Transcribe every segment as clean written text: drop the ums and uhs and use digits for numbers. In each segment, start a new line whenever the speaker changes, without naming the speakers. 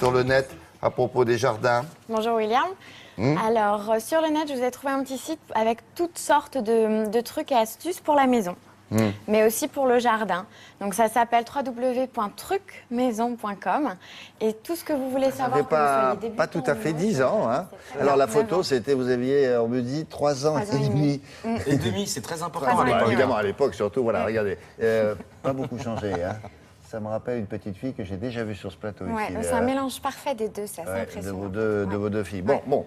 sur le net à propos des jardins.
Bonjour William. Alors, sur le net, je vous ai trouvé un petit site avec toutes sortes de trucs et astuces pour la maison, mais aussi pour le jardin. Donc, ça s'appelle www.trucmaison.com. Et tout ce que vous voulez savoir, que vous soyez débutant,
pas tout à fait 10 ans. Hein.
Non,
Alors, la
9
photo,
ans.
c'était, vous aviez, on me dit, 3 ans et demi.
Et demi, c'est très important
3 ans
à
et
l'époque.
demi.
Évidemment, à l'époque, surtout, voilà, regardez. Pas beaucoup changé, hein. Ça me rappelle une petite fille que j'ai déjà vue sur ce plateau
Ouais,
ici.
c'est un mélange parfait des deux, c'est assez
Ouais,
impressionnant.
de vos deux filles. Bon.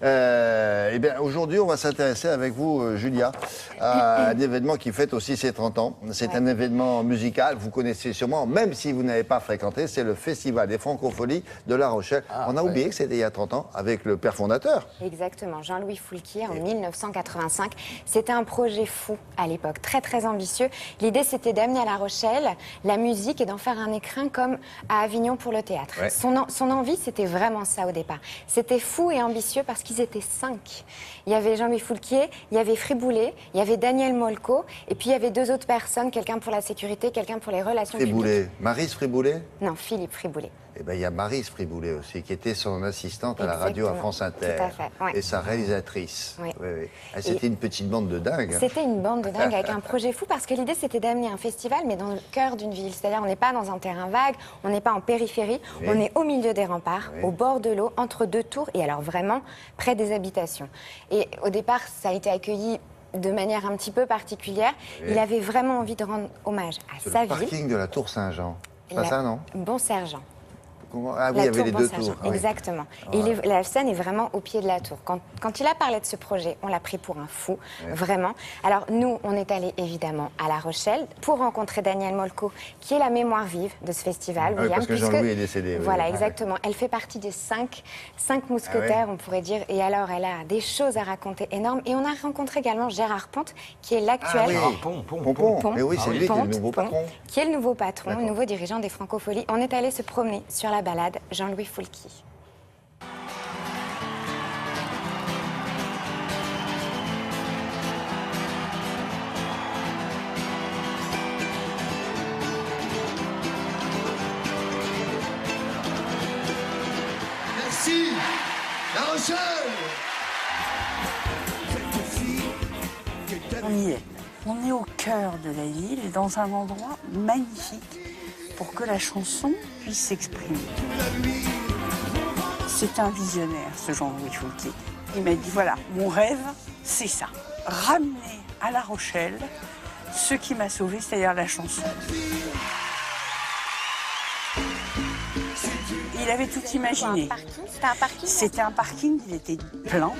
Eh bien, aujourd'hui, on va s'intéresser avec vous, Julia, à un événement qui fête aussi ses 30 ans. C'est un événement musical, vous connaissez sûrement, même si vous n'avez pas fréquenté, c'est le Festival des Francopholies de La Rochelle. On a oublié que c'était il y a 30 ans, avec le père fondateur.
Exactement, Jean-Louis Foulquier en 1985. C'était un projet fou à l'époque, très très ambitieux. L'idée c'était d'amener à La Rochelle la musique et d'en faire un écrin comme à Avignon pour le théâtre.
Ouais.
Son envie c'était vraiment ça au départ. C'était fou et ambitieux parce qu'ils étaient 5. Il y avait Jean-Louis Foulquier, il y avait Friboulet, il y avait Daniel Molko et puis il y avait 2 autres personnes, quelqu'un pour la sécurité, quelqu'un pour les relations publiques.
Friboulet. Maryse Friboulet.
Non, Philippe Friboulet.
Eh bien, il y a Maryse Friboulet aussi, qui était son assistante à la radio à
Exactement.
France Inter.
Tout à fait, ouais.
Et sa réalisatrice.
Oui.
Ah, c'était une petite bande de dingue.
C'était une bande de dingue avec un projet fou parce que l'idée c'était d'amener un festival mais dans le cœur d'une ville. C'est-à-dire on n'est pas dans un terrain vague, on n'est pas en périphérie, on est au milieu des remparts, au bord de l'eau, entre 2 tours et alors vraiment près des habitations. Et au départ ça a été accueilli de manière un petit peu particulière. Il avait vraiment envie de rendre hommage à
C'est
sa
le parking
ville.
de la Tour Saint-Jean. C'est pas ça, non?
Bon Sergent.
Ah oui, il y avait les 2 tours. Ah oui.
Exactement. Et la scène est vraiment au pied de la tour. Quand il a parlé de ce projet, on l'a pris pour un fou, vraiment. Alors nous, on est allés évidemment à La Rochelle pour rencontrer Daniel Molko, qui est la mémoire vive de ce festival.
Ah oui, parce que Jean-Louis est décédé. Oui.
Voilà,
Ah,
exactement. Elle fait partie des 5 mousquetaires, on pourrait dire. Et alors, elle a des choses à raconter énormes. Et on a rencontré également Gérard Ponte, qui est l'actuel...
Ah oui. Pompon. Mais oui, c'est lui qui est le nouveau
Ponte,
patron.
qui est le nouveau patron, le
D'accord.
nouveau dirigeant des Francopholies. On est allé se promener sur la balade Jean-Louis Foulquier.
Merci, La Rochelle.
On y est. On est au cœur de la ville, dans un endroit magnifique pour que la chanson puisse s'exprimer. C'est un visionnaire, ce Jean-Louis Foulquier. Il m'a dit, voilà, mon rêve, c'est ça. Ramener à La Rochelle ce qui m'a sauvé, c'est-à-dire la chanson. Il avait tout imaginé.
C'était un parking.
C'était un parking, il était plein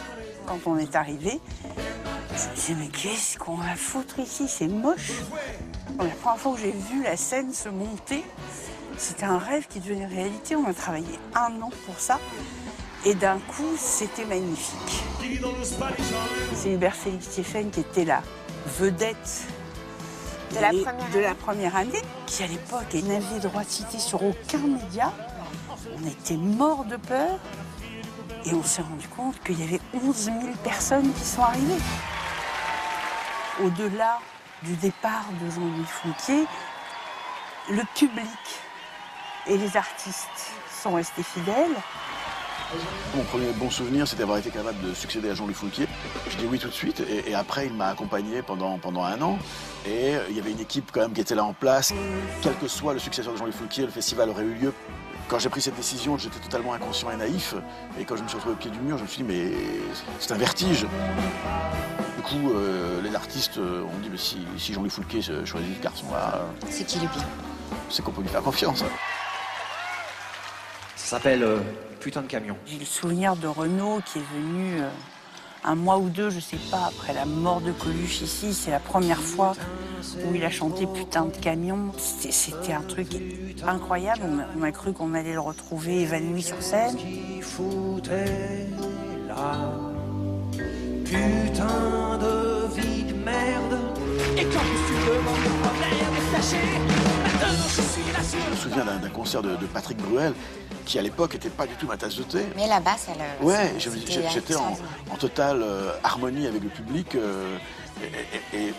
quand on est arrivé. Je me disais, mais qu'est-ce qu'on va foutre ici? C'est moche. La première fois que j'ai vu la scène se monter, c'était un rêve qui devenait réalité. On a travaillé 1 an pour ça. Et d'un coup, c'était magnifique. C'est Hubert Félix Stéphane qui était la vedette de la première année, qui à l'époque n'avait droit de citer sur aucun média. On était morts de peur. Et on s'est rendu compte qu'il y avait 11 000 personnes qui sont arrivées. Au-delà du départ de Jean-Louis Foulquier, le public et les artistes sont restés fidèles.
Mon premier bon souvenir, c'est d'avoir été capable de succéder à Jean-Louis Foulquier. Je dis oui tout de suite, et après, il m'a accompagné pendant 1 an. Et il y avait une équipe quand même qui était là en place. Quel que soit le successeur de Jean-Louis Foulquier, le festival aurait eu lieu. Quand j'ai pris cette décision, j'étais totalement inconscient et naïf. Et quand je me suis retrouvé au pied du mur, je me suis dit, mais c'est un vertige. Du coup, les artistes ont dit, mais si Jean-Louis Foulquier choisit ce garçon-là,
C'est qu'il est bien.
c'est qu'on peut lui faire confiance.
Ça s'appelle Putain de camion.
J'ai le souvenir de Renaud qui est venu 1 mois ou 2, je sais pas, après la mort de Coluche ici. C'est la première fois où il a chanté Putain de camion. C'était un truc incroyable. On a cru qu'on allait le retrouver évanoui sur scène.
Putain de vie de merde. Et quand je suis devant le problème caché, maintenant je suis là sur.
Je me souviens d'un concert de Patrick Bruel, qui à l'époque n'était pas du tout ma tasse de thé.
Mais la basse, elle...
Ouais,
c'était
j'étais en totale harmonie avec le public et il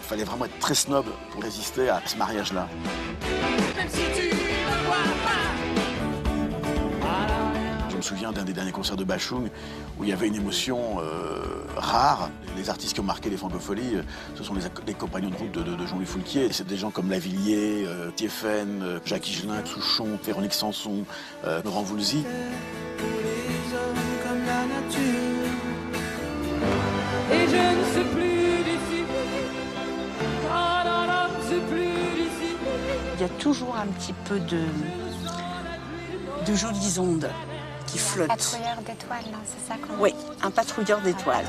fallait vraiment être très snob pour résister à ce mariage-là.
Même si tu ne vois pas.
souviens d'un des derniers concerts de Bachung où il y avait une émotion rare. Les artistes qui ont marqué les Francopholies, ce sont les compagnons de groupe de Jean-Louis Foulquier. C'est des gens comme Lavilliers, Thieffen, Jacques Higelin, Souchon, Véronique Sanson, Laurent Voulzy.
Les hommes comme la nature. Et je ne sais plus d'ici. Ah là là, je ne sais plus d'ici.
Il y a toujours un petit peu de jolies ondes qui flottent.
Patrouilleur d'étoiles, non, c'est ça qu'on...
Oui, un patrouilleur d'étoiles.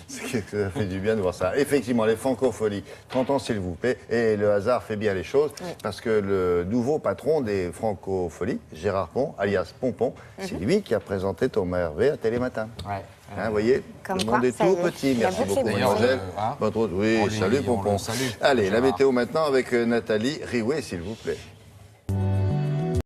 Ça fait du bien de voir ça. Effectivement, les Francopholies, 30 ans s'il vous plaît, et le hasard fait bien les choses, parce que le nouveau patron des Francopholies, Gérard Pont, alias Pompon, c'est lui qui a présenté Thomas Hervé à Télématin.
Ouais.
Vous voyez,
Comme
le
quoi,
monde est
ça
tout
y est.
petit.
Il a
Merci
beaucoup
beaucoup,
fait
mademoiselle.
hein.
Oui,
On lui-
salut
on
Pompon.
le salue.
Allez, la
Gérard.
météo maintenant avec Nathalie Riouet, s'il vous plaît.